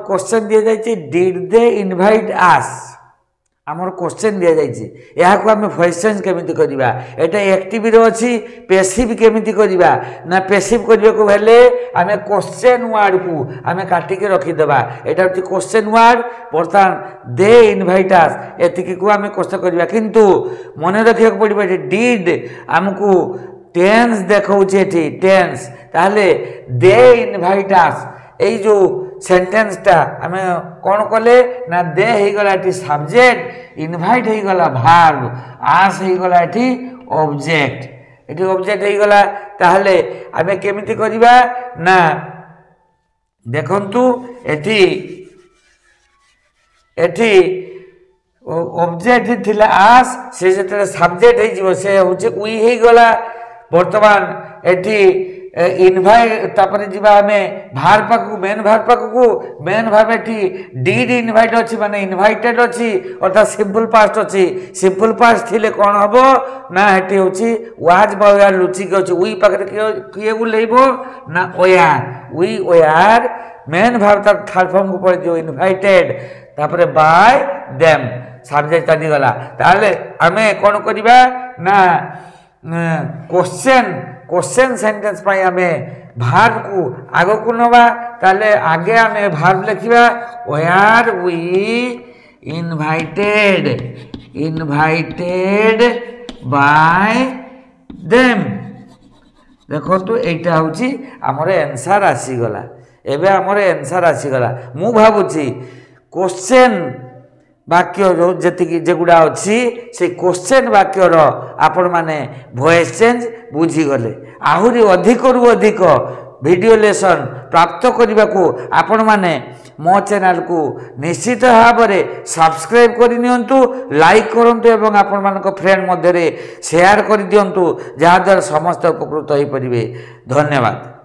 Question दि जाइए did they invite आस आमर question दि जाइए यहाँ आम वॉइस चेंज केमी करवा यहाँ एक्टिव अच्छी पेसिव केमी करवा ना पेसिव करने को हेले आम क्वेश्चन वर्ड को आम काटिक रखीदे यहाँ हूँ क्वेश्चन वर्ड बर्तमान दे इनवाइट आस एतिक को आम क्वेश्चन करवा किंतु मन रखा पड़ो डिड आमको टेंस देखा टेंस ताहले दे इनवाइट आस यही जो सेंटेंसटा आम कौन कले ना दे होगला ये सब्जेक्ट इनवाइट होगला भार्ब आस होगला ये ऑब्जेक्ट ये ऑब्जेक्ट होगला ताहले आम केमिति करिबा ना देखंतु एठी एठी ऑब्जेक्ट थिला आस से जेते सब्जेक्ट हे जीवो से होचे उई होगला वर्तमान एठी इनवाइट तापर जीवा हमें भार पाक मेन भार पाक को मेन भाव एटी डिड इनवाइट अच्छी माने इनवाइटेड अच्छी अर्थात सिंपल पास्ट अच्छी सिंपल पास्ट थिले कौन हम ना हेटी होची वाज बायार लुचिक अच्छी उई पाखरे किए बुलेइबो ना ओयार उई ओयार मेन भाव तार थर्ड फॉर्म को पड़ जो इनवाइटेड तापर बाय देम सब्जेक्ट आदि गला ताले हमें कौन करबा ना क्वेश्चन सेंटेंस पाई आमे भार्ब को आग को नवा ताले आगे आमे भार्ब लिखिबा where we invited by them देखो तो एटा होची हमर आंसर आसी गला एबे हमर आंसर आसी गला मु भाबुची क्वेश्चन वाक्य जी जेगुड़ा अच्छी से क्वेश्चन वाक्यर आपण माने वॉइस चेंज बुझीगले आहरी अधिक रु अधिक वीडियो लेसन प्राप्त करने को आपण माने मो चैनल को निश्चित भाव में सब्सक्राइब करनियंतु लाइक करंतु एवं आपण मानक फ्रेंड मध्य शेयर कर दियंतु जहाँ द्वारा समस्त उपकृत हो परिबे। धन्यवाद।